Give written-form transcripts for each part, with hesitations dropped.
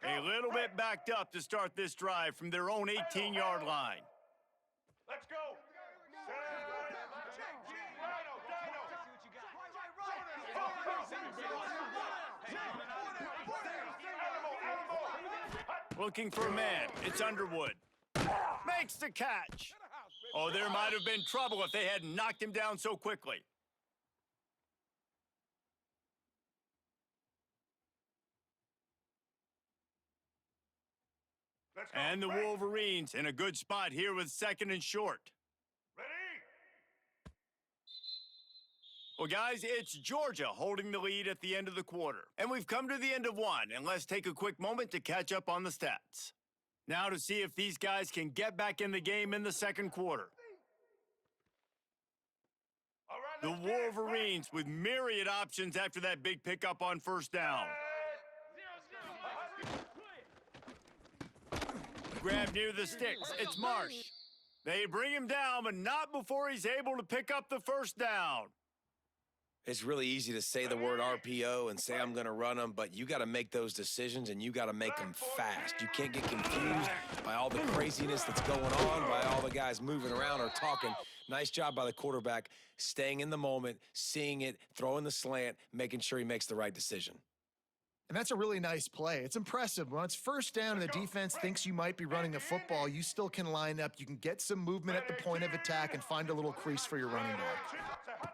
A little bit backed up to start this drive from their own 18-yard line. Let's go. Looking for a man. It's Underwood. Makes the catch. Oh, there might have been trouble if they hadn't knocked him down so quickly. And the Wolverines in a good spot here with 2nd and short. Ready? Well, guys, it's Georgia holding the lead at the end of the quarter. And we've come to the end of one, and let's take a quick moment to catch up on the stats. Now to see if these guys can get back in the game in the 2nd quarter. The Wolverines with myriad options after that big pickup on 1st down. Grab near the sticks. It's Marsh. They bring him down, but not before he's able to pick up the 1st down. It's really easy to say the word RPO and say I'm going to run them, but you got to make those decisions, and you got to make them fast. You can't get confused by all the craziness that's going on, by all the guys moving around or talking. Nice job by the quarterback, staying in the moment, seeing it, throwing the slant, making sure he makes the right decision. And that's a really nice play. It's impressive. When it's 1st down and the defense thinks you might be running a football, you still can line up. You can get some movement at the point of attack and find a little crease for your running back.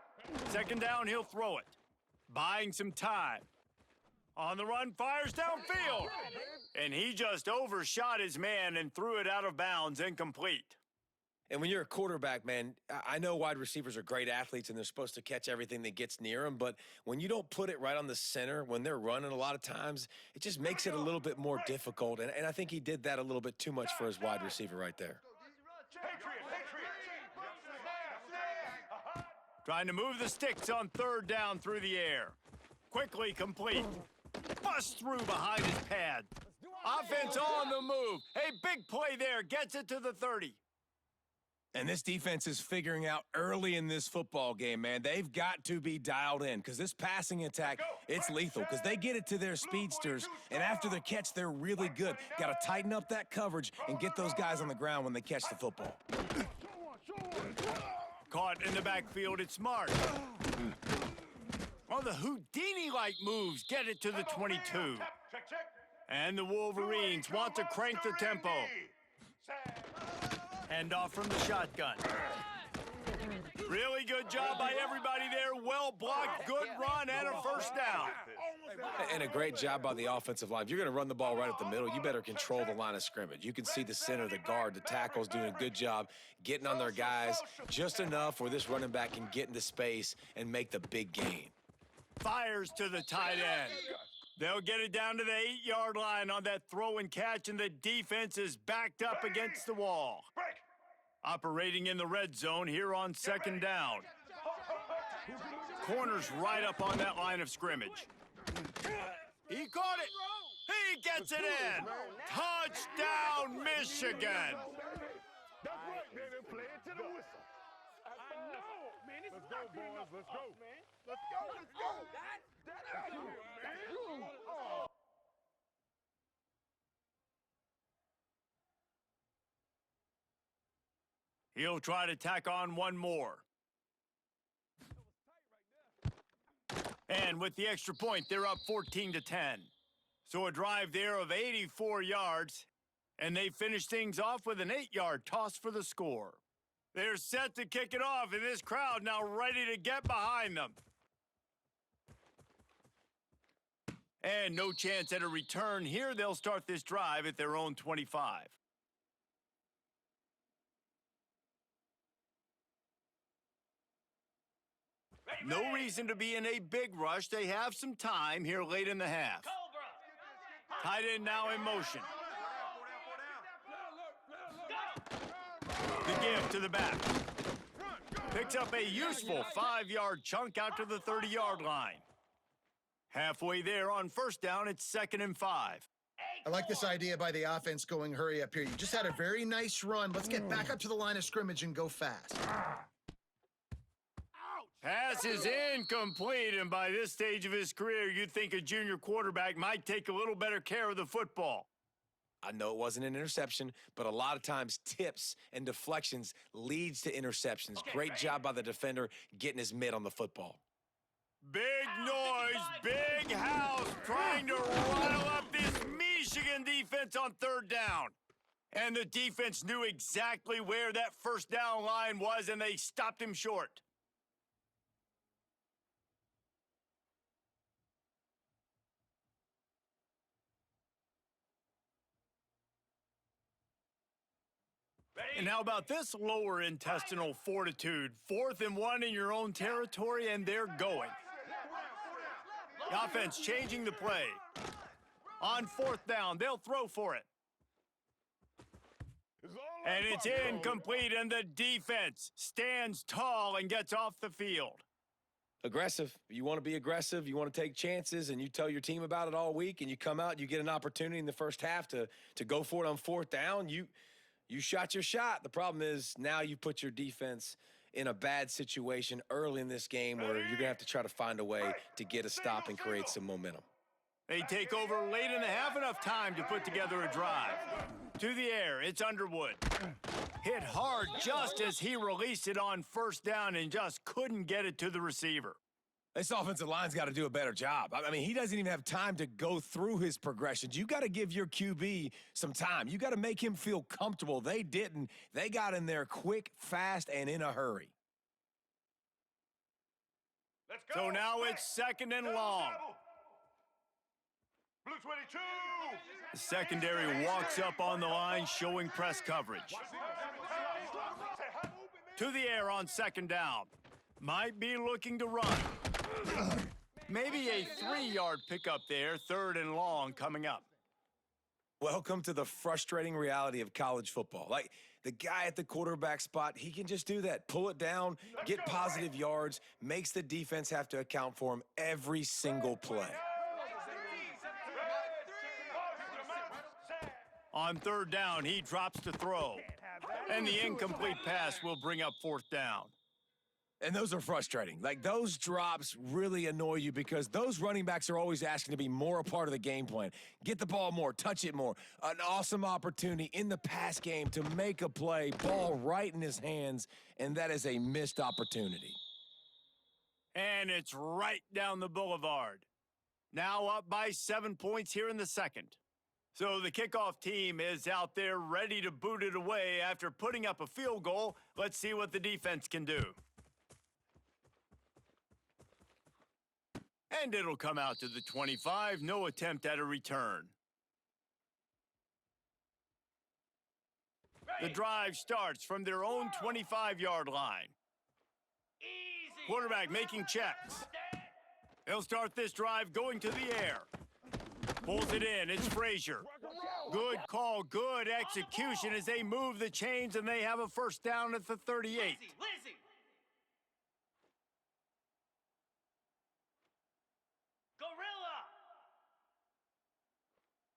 2nd down, he'll throw it. Buying some time. On the run, fires downfield. And he just overshot his man and threw it out of bounds, incomplete. And when you're a quarterback, man, I know wide receivers are great athletes and they're supposed to catch everything that gets near them, but when you don't put it right on the center, when they're running a lot of times, it just makes it a little bit more difficult. And I think he did that a little bit too much for his wide receiver right there. Trying to move the sticks on 3rd down through the air. Quickly complete. Bust through behind his pad. Offense on the move. Hey, big play there. Gets it to the 30. And this defense is figuring out early in this football game, man. They've got to be dialed in because this passing attack, it's lethal because they get it to their speedsters, and after the catch, they're really good. Got to tighten up that coverage and get those guys on the ground when they catch the football. Caught in the backfield, it's Smart. Well, the Houdini-like moves get it to the 22. And the Wolverines want to crank the tempo. Hand off from the shotgun. Really good job by everybody there. Well blocked, good run, and a 1st down. And a great job by the offensive line. If you're going to run the ball right up the middle, you better control the line of scrimmage. You can see the center, the guard, the tackles doing a good job getting on their guys just enough where this running back can get into space and make the big gain. Fires to the tight end. They'll get it down to the 8-yard line on that throw and catch, and the defense is backed up against the wall. Operating in the red zone here on 2nd down. Corners right up on that line of scrimmage. He caught it. He gets it in. Touchdown, Michigan. That's right, baby. Play it to the whistle. I know, man. Let's go, boys. Let's go. Let's go. Let's go. That's man. He'll try to tack on one more. And with the extra point, they're up 14-10. So a drive there of 84 yards, and they finish things off with an 8-yard toss for the score. They're set to kick it off, and this crowd now ready to get behind them. And no chance at a return here. They'll start this drive at their own 25. No reason to be in a big rush. They have some time here late in the half. Tight end now in motion. The give to the back. Picks up a useful 5-yard chunk out to the 30-yard line. Halfway there on 1st down, it's 2nd and 5. I like this idea by the offense going hurry up here. You just had a very nice run. Let's get back up to the line of scrimmage and go fast. Pass is incomplete, and by this stage of his career, you'd think a junior quarterback might take a little better care of the football. I know it wasn't an interception, but a lot of times tips and deflections leads to interceptions. Great job by the defender getting his mitt on the football. Big noise, big house, trying to rile up this Michigan defense on third down. And the defense knew exactly where that first down line was, and they stopped him short. And how about this lower intestinal fortitude? 4th and 1 in your own territory, and they're going. The offense changing the play. On 4th down, they'll throw for it. And it's incomplete, and the defense stands tall and gets off the field. Aggressive. You want to be aggressive, you want to take chances, and you tell your team about it all week, and you come out and you get an opportunity in the first half to go for it on 4th down. You shot your shot. The problem is now you put your defense in a bad situation early in this game where you're going to have to try to find a way to get a stop and create some momentum. They take over late in the half, enough time to put together a drive. To the air, it's Underwood. Hit hard just as he released it on 1st down and just couldn't get it to the receiver. This offensive line's got to do a better job. I mean, he doesn't even have time to go through his progressions. You got to give your QB some time. You got to make him feel comfortable. They didn't. They got in there quick, fast, and in a hurry. Let's go. So now it's 2nd and long. Blue 22. The secondary walks up on the line, showing press coverage. To the air on 2nd down. Might be looking to run. Maybe a 3-yard pickup there, 3rd and long coming up. Welcome to the frustrating reality of college football. Like, the guy at the quarterback spot, he can just do that. Pull it down, get positive yards, makes the defense have to account for him every single play. On 3rd down, he drops to throw. And the incomplete pass will bring up 4th down. And those are frustrating. Like, those drops really annoy you because those running backs are always asking to be more a part of the game plan. Get the ball more, touch it more. An awesome opportunity in the pass game to make a play, ball right in his hands, and that is a missed opportunity. And it's right down the boulevard. Now up by 7 points here in the 2nd. So the kickoff team is out there ready to boot it away after putting up a field goal. Let's see what the defense can do. And it'll come out to the 25. No attempt at a return. The drive starts from their own 25-yard line. Quarterback making checks. They'll start this drive going to the air. Pulls it in. It's Frazier. Good call, good execution as they move the chains, and they have a 1st down at the 38. Lizzie. Gorilla.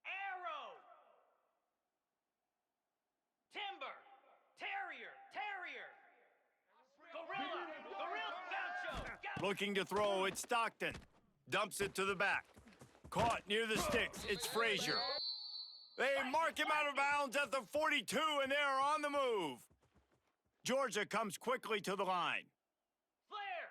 Arrow. Timber. Terrier. Gorilla. Gaucho. Looking to throw, it's Stockton. Dumps it to the back. Caught near the sticks, it's Frazier. They mark him out of bounds at the 42, and they're on the move. Georgia comes quickly to the line. Flare.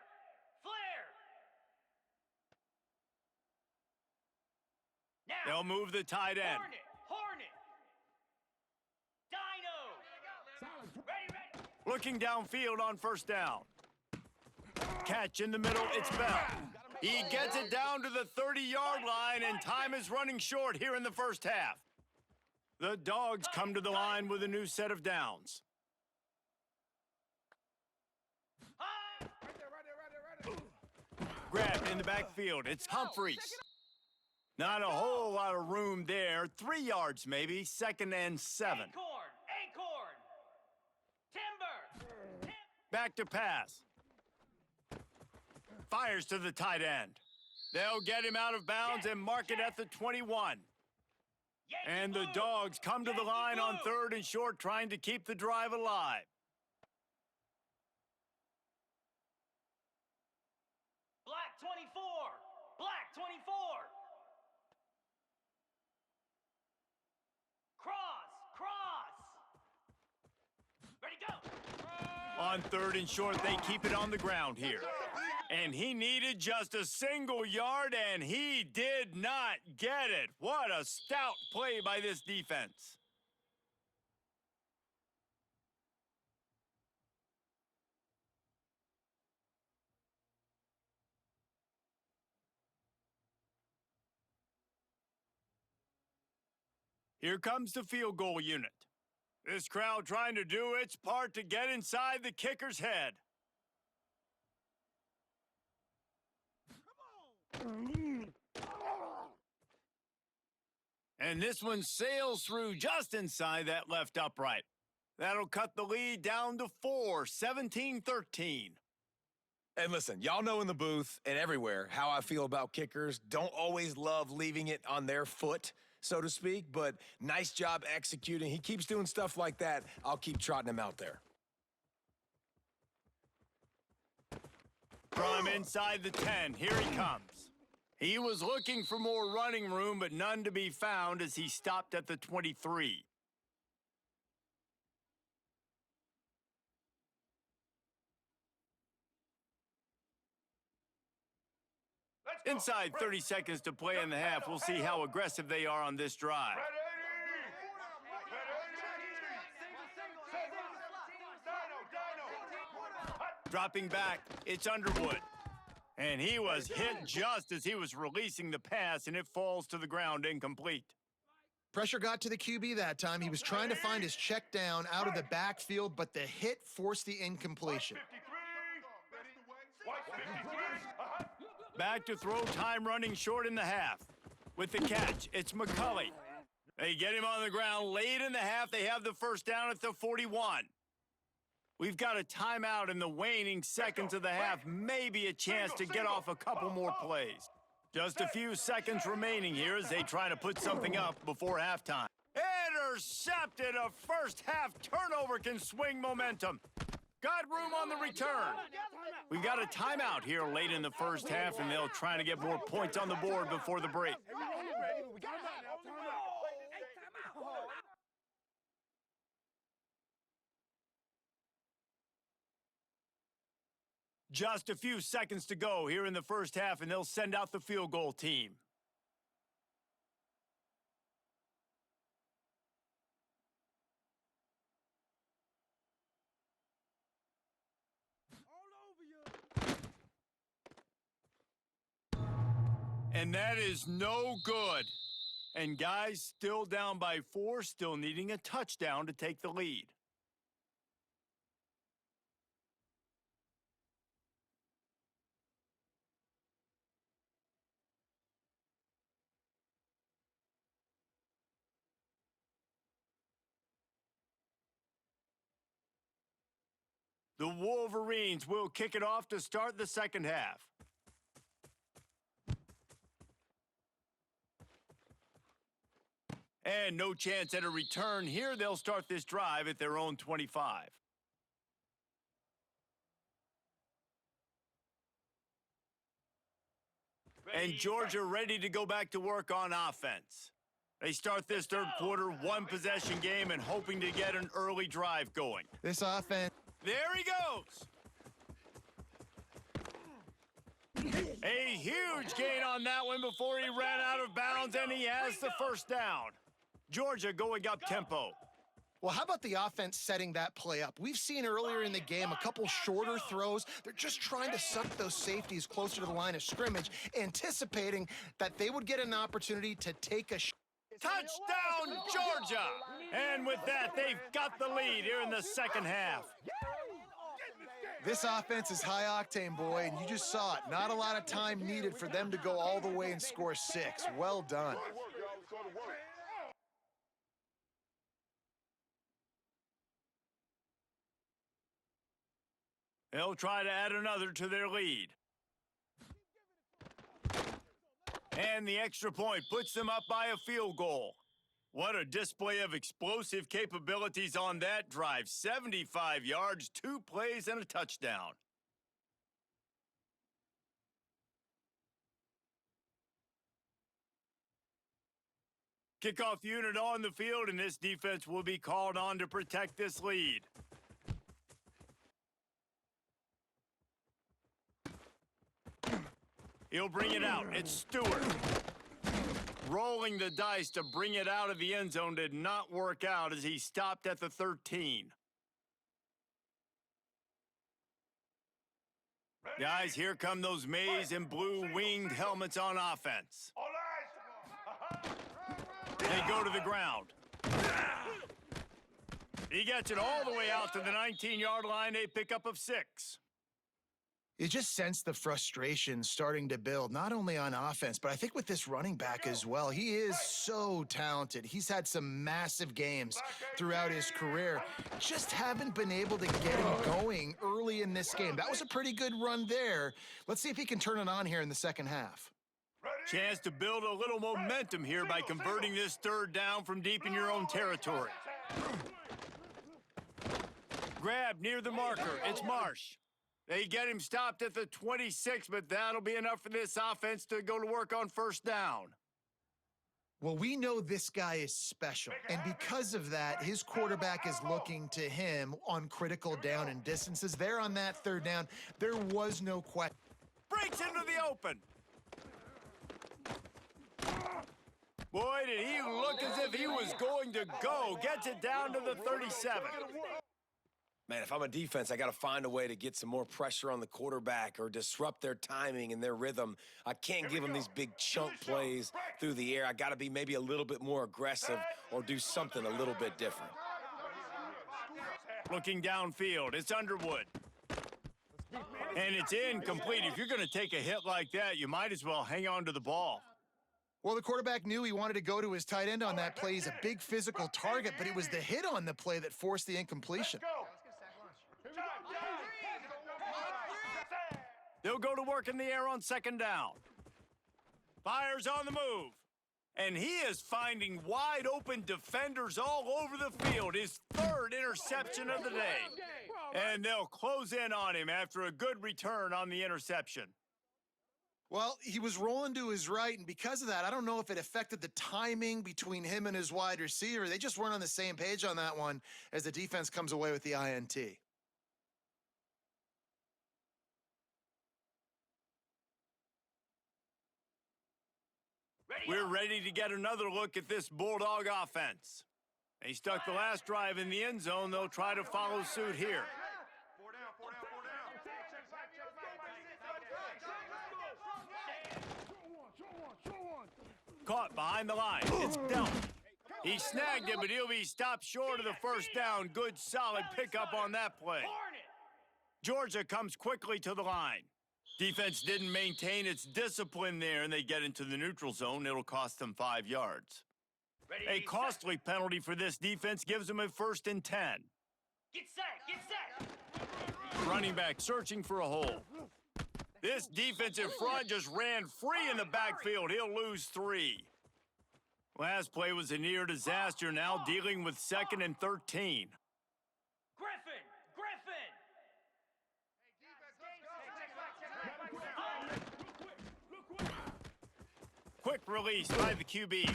Now. They'll move the tight end. Hornet. Dino. Ready. Looking downfield on 1st down. Catch in the middle, it's Bell. He gets it down to the 30-yard line, and time is running short here in the 1st half. The Dogs come to the line with a new set of downs. Grabbed in the backfield, it's Humphreys. Not a whole lot of room there. 3 yards maybe, 2nd and 7. Acorn. Timber. Back to pass. Fires to the tight end. They'll get him out of bounds and mark it at the 21. And the Dogs come to the line on 3rd and short, trying to keep the drive alive. 24. Black 24. Cross. Ready, go. On 3rd and short, they keep it on the ground here. And he needed just a single yard, and he did not get it. What a stout play by this defense. Here comes the field goal unit. This crowd trying to do its part to get inside the kicker's head. And this one sails through just inside that left upright. That'll cut the lead down to 4, 17-13. And listen, y'all know in the booth and everywhere how I feel about kickers. Don't always love leaving it on their foot, so to speak, but nice job executing. He keeps doing stuff like that. I'll keep trotting him out there. From inside the 10, here he comes. He was looking for more running room, but none to be found as he stopped at the 23. Inside 30 seconds to play in the half. We'll see how aggressive they are on this drive. Dropping back, it's Underwood. And he was hit just as he was releasing the pass, and it falls to the ground incomplete. Pressure got to the QB that time. He was trying to find his check down out of the backfield, but the hit forced the incompletion. Back to throw time running short in the half. With the catch, it's McCulley. They get him on the ground late in the half. They have the first down at the 41. We've got a timeout in the waning seconds of the half. Maybe a chance to get off a couple more plays. Just a few seconds remaining here as they try to put something up before halftime. Intercepted! A first half turnover can swing momentum. Got room on the return. We've got a timeout here late in the first half, and they'll try to get more points on the board before the break. Just a few seconds to go here in the first half, and they'll send out the field goal team. And that is no good. And guys still down by 4, still needing a touchdown to take the lead. The Wolverines will kick it off to start the second half. And no chance at a return here. They'll start this drive at their own 25. And Georgia ready to go back to work on offense. They start this third quarter one-possession game and hoping to get an early drive going. This offense. There he goes. A huge gain on that one before he ran out of bounds, and he has the first down. Georgia going up tempo. Well, how about the offense setting that play up? We've seen earlier in the game a couple shorter throws. They're just trying to suck those safeties closer to the line of scrimmage, anticipating that they would get an opportunity to take a Touchdown, Georgia! And with that, they've got the lead here in the second half. This offense is high octane, boy, and you just saw it. Not a lot of time needed for them to go all the way and score 6. Well done. They'll try to add another to their lead. And the extra point puts them up by a field goal. What a display of explosive capabilities on that drive. 75 yards, 2 plays, and a touchdown. Kickoff unit on the field, and this defense will be called on to protect this lead. He'll bring it out. It's Stewart. Rolling the dice to bring it out of the end zone did not work out as he stopped at the 13. Guys, here come those maize and blue winged helmets on offense. They go to the ground. He gets it all the way out to the 19-yard line, a pickup of 6. You just sense the frustration starting to build, not only on offense, but I think with this running back as well. He is so talented. He's had some massive games throughout his career. Just haven't been able to get him going early in this game. That was a pretty good run there. Let's see if he can turn it on here in the second half. Chance to build a little momentum here by converting this third down from deep in your own territory. Grab near the marker. It's Marsh. They get him stopped at the 26, but that'll be enough for this offense to go to work on first down. Well, we know this guy is special, and because of that, his quarterback is looking to him on critical down and distances. There on that third down, there was no question. Breaks into the open. Boy, did he look as if he was going to go. Gets it down to the 37. Man, if I'm a defense, I got to find a way to get some more pressure on the quarterback or disrupt their timing and their rhythm. I can't give them these big chunk plays through the air. I got to be maybe a little bit more aggressive or do something a little bit different. Looking downfield, it's Underwood. And it's incomplete. If you're going to take a hit like that, you might as well hang on to the ball. Well, the quarterback knew he wanted to go to his tight end on that play. He's a big physical target, but it was the hit on the play that forced the incompletion. They'll go to work in the air on second down. Fires on the move. And he is finding wide open defenders all over the field. His third interception of the day. And they'll close in on him after a good return on the interception. Well, he was rolling to his right, and because of that, I don't know if it affected the timing between him and his wide receiver. They just weren't on the same page on that one as the defense comes away with the INT. We're ready to get another look at this Bulldog offense. They stuck the last drive in the end zone. They'll try to follow suit here. Caught behind the line. It's Delp. He snagged it, but he'll be stopped short of the first down. Good, solid pickup on that play. Georgia comes quickly to the line. Defense didn't maintain its discipline there, and they get into the neutral zone. It'll cost them 5 yards. A costly penalty for this defense gives them a 1st and 10. Get set, get set. Running back searching for a hole. This defensive front just ran free in the backfield. He'll lose 3. Last play was a near disaster, now dealing with 2nd and 13. Griffin, Griffin. Quick release by the QB.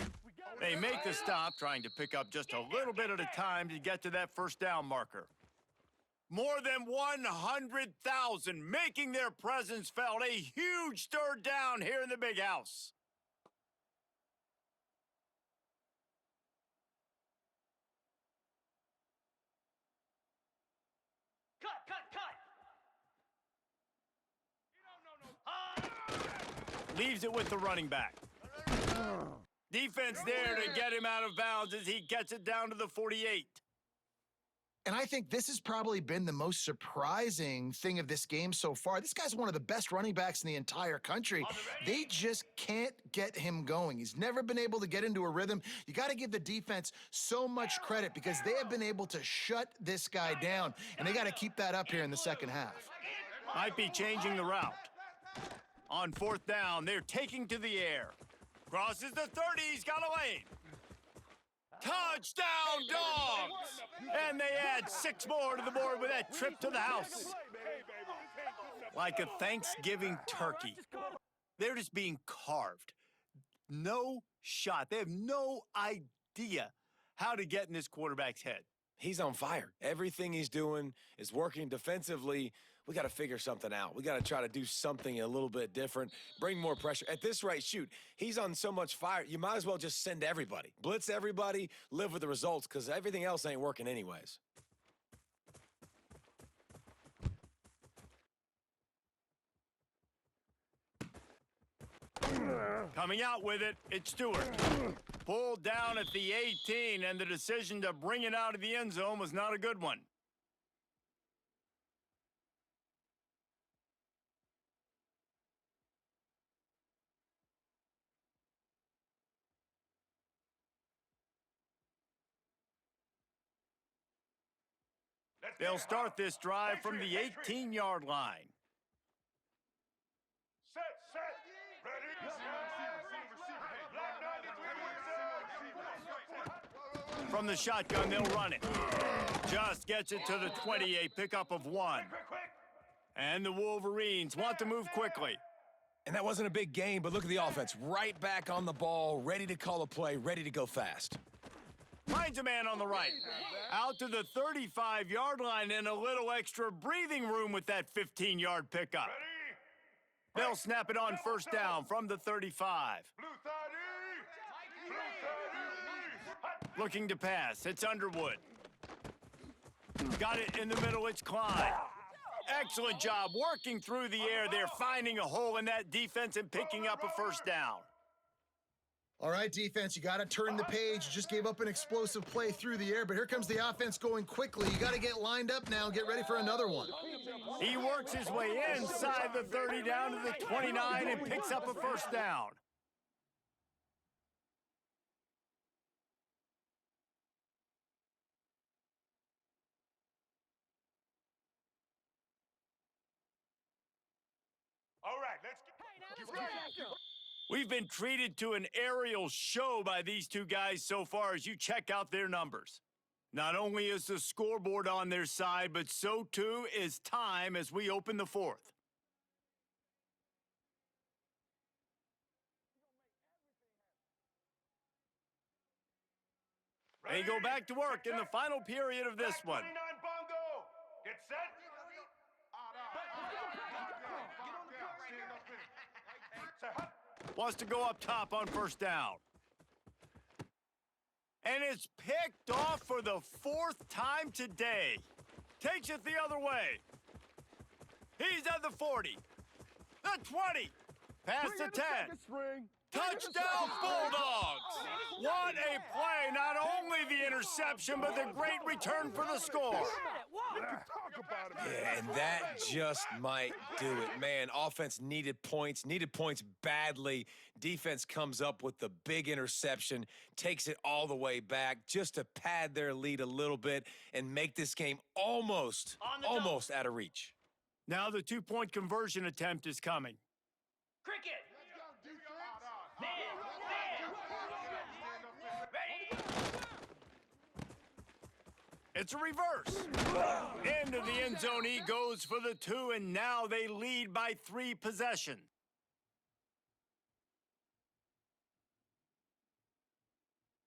They make the stop, trying to pick up just a little bit at a time to get to that first down marker. More than 100,000 making their presence felt. A huge third down here in the big house. Cut. Leaves it with the running back. Defense there to get him out of bounds as he gets it down to the 48. And I think this has probably been the most surprising thing of this game so far. This guy's one of the best running backs in the entire country. They just can't get him going. He's never been able to get into a rhythm. You got to give the defense so much credit because they have been able to shut this guy down, and they got to keep that up here in the second half. Might be changing the route. On 4th down, they're taking to the air. Crosses the 30, he's got a lane. Touchdown, Dogs! And they add 6 more to the board with that trip to the house. Like a Thanksgiving turkey. They're just being carved. no shot. They have no idea how to get in this quarterback's head. He's on fire. Everything he's doing is working defensively. We got to figure something out. We got to try to do something a little bit different, bring more pressure. At this rate, shoot, he's on so much fire, you might as well just send everybody. Blitz everybody, live with the results, because everything else ain't working anyways. Coming out with it, it's Stewart. Pulled down at the 18, and the decision to bring it out of the end zone was not a good one. They'll start this drive from the 18-yard line. Set, ready. From the shotgun, they'll run it. Just gets it to the 20, a pickup of 1. And the Wolverines want to move quickly. And that wasn't a big gain, but look at the offense. Right back on the ball, ready to call a play, ready to go fast. Finds a man on the right. Out to the 35-yard line and a little extra breathing room with that 15-yard pickup. They'll snap it on first down from the 35. Looking to pass. It's Underwood. Got it in the middle. It's Klein. Excellent job working through the air there, finding a hole in that defense and picking up a first down. All right, defense, you got to turn the page. You just gave up an explosive play through the air, but here comes the offense going quickly. You got to get lined up now and get ready for another one. He works his way inside the 30 down to the 29 and picks up a first down. All right, let's get. We've been treated to an aerial show by these two guys so far as you check out their numbers. Not only is the scoreboard on their side, but so too is time as we open the fourth. They go back to work in the final period of this one. 29 Bongo. Get set. Wants to go up top on first down. And it's picked off for the 4th time today. Takes it the other way. He's at the 40. The 20. Past the 10. Touchdown, Bulldogs! What a play! Not only the interception, but the great return for the score. Yeah, and that just might do it. Man, offense needed points badly. Defense comes up with the big interception, takes it all the way back just to pad their lead a little bit and make this game almost out of reach. Now the 2-point conversion attempt is coming. Cricket. Ready? It's a reverse. Into the end zone he goes for the 2, and now they lead by 3 possessions.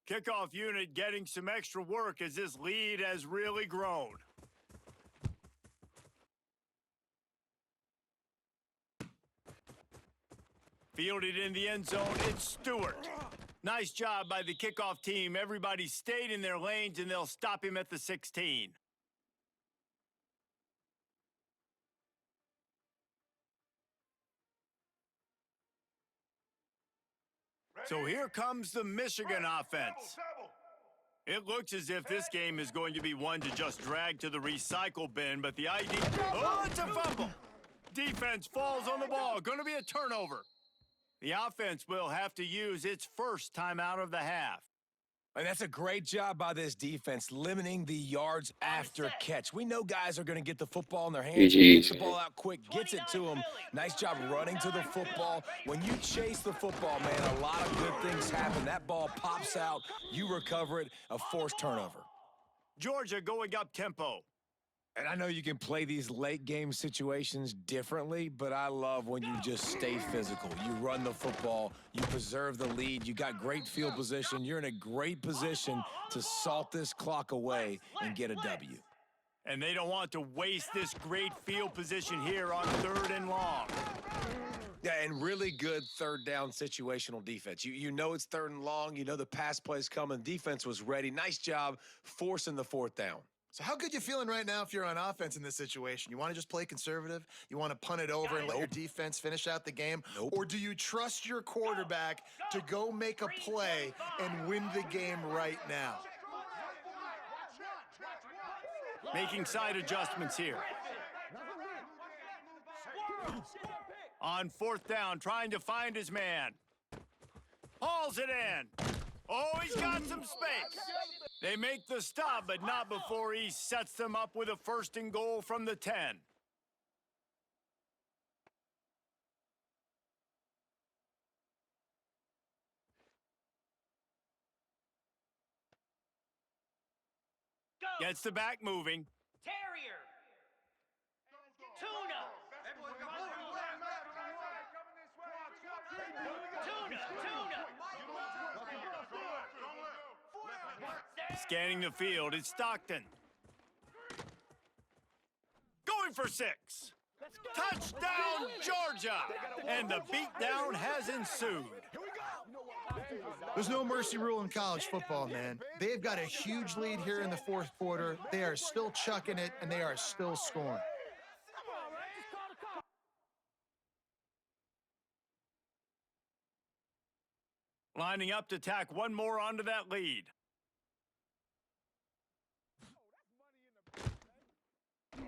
Kickoff unit getting some extra work as this lead has really grown. Fielded in the end zone, it's Stewart. Nice job by the kickoff team. Everybody stayed in their lanes, and they'll stop him at the 16. So here comes the Michigan offense. It looks as if this game is going to be one to just drag to the recycle bin, but the idea... Oh, it's a fumble! Defense falls on the ball. Going to be a turnover. The offense will have to use its first timeout of the half. And that's a great job by this defense, limiting the yards after catch. We know guys are going to get the football in their hands, gets the ball out quick, gets it to them. Nice job running to the football. When you chase the football, man, a lot of good things happen. That ball pops out, you recover it, a forced turnover. Georgia going up tempo. And I know you can play these late game situations differently, but I love when you just stay physical. You run the football, you preserve the lead, you got great field position. You're in a great position to salt this clock away and get a W. And they don't want to waste this great field position here on 3rd and long. Yeah, and really good third down situational defense. You know it's 3rd and long. You know the pass play's coming. Defense was ready. Nice job forcing the 4th down. So how good you feeling right now if you're on offense in this situation? You want to just play conservative? You want to punt it over and let your defense finish out the game? Nope. Or do you trust your quarterback to go make a play and win the game right now? Making side adjustments here. On 4th down, trying to find his man. Hauls it in. Oh, he's got some space. They make the stop, but not before he sets them up with a 1st and goal from the 10. Go. Gets the back moving. Terrier. Tuna. Tuna. Scanning the field, it's Stockton. Going for 6. Touchdown, Georgia! And the beatdown has ensued. There's no mercy rule in college football, man. They've got a huge lead here in the 4th quarter. They are still chucking it, and they are still scoring. Lining up to tack one more onto that lead.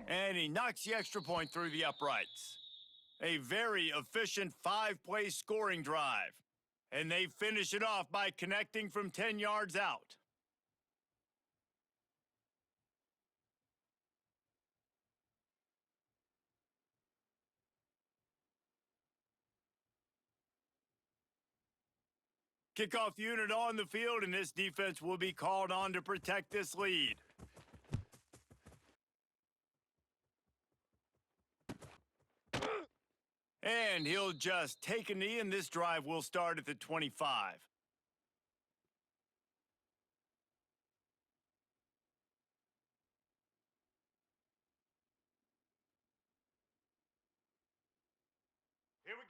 And he knocks the extra point through the uprights. A very efficient 5-play scoring drive. And they finish it off by connecting from 10 yards out. Kickoff unit on the field, and this defense will be called on to protect this lead. And he'll just take a knee, and this drive will start at the 25.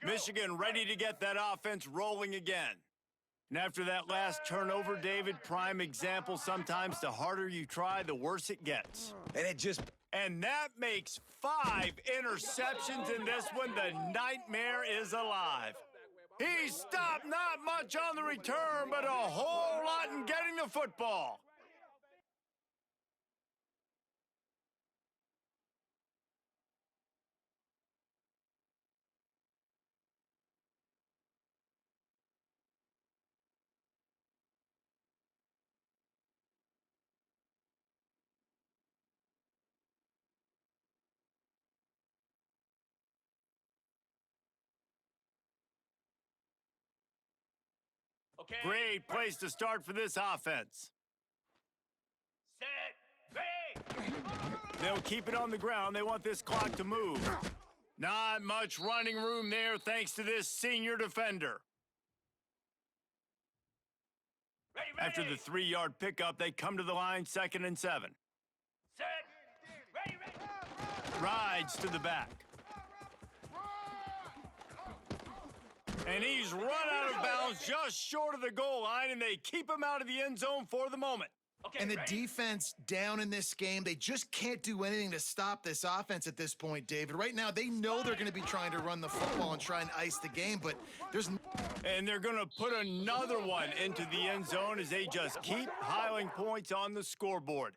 Michigan ready to get that offense rolling again. And after that last turnover, David, prime example, sometimes the harder you try, the worse it gets. And that makes 5 interceptions in this one. The nightmare is alive. He stopped not much on the return, but a whole lot in getting the football. Okay. Great place to start for this offense. Set. Ready. They'll keep it on the ground. They want this clock to move. Not much running room there thanks to this senior defender. Ready. After the 3-yard pickup, they come to the line, 2nd and 7. Set. Ready. Rides to the back. And he's run out of bounds just short of the goal line, and they keep him out of the end zone for the moment. Okay. And the ready. defense down in this game, they just can't do anything to stop this offense at this point, David. Right now, they know they're going to be trying to run the football and try and ice the game, but there's... And they're going to put another one into the end zone as they just keep piling points on the scoreboard.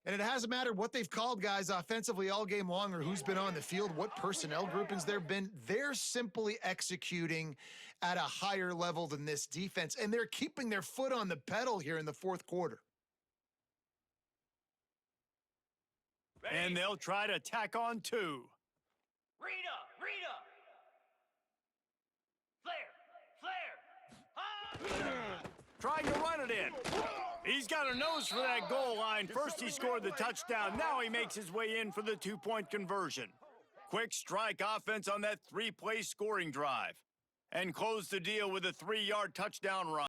And it hasn't mattered what they've called guys offensively all game long or who's been on the field, what personnel groupings there have been. They're simply executing at a higher level than this defense, and they're keeping their foot on the pedal here in the 4th quarter. Ready. And they'll try to tack on 2. Rita. Flare. Trying to run it in. He's got a nose for that goal line. First he scored the touchdown. Now he makes his way in for the two-point conversion. Quick strike offense on that three-play scoring drive. And close the deal with a 3-yard touchdown run.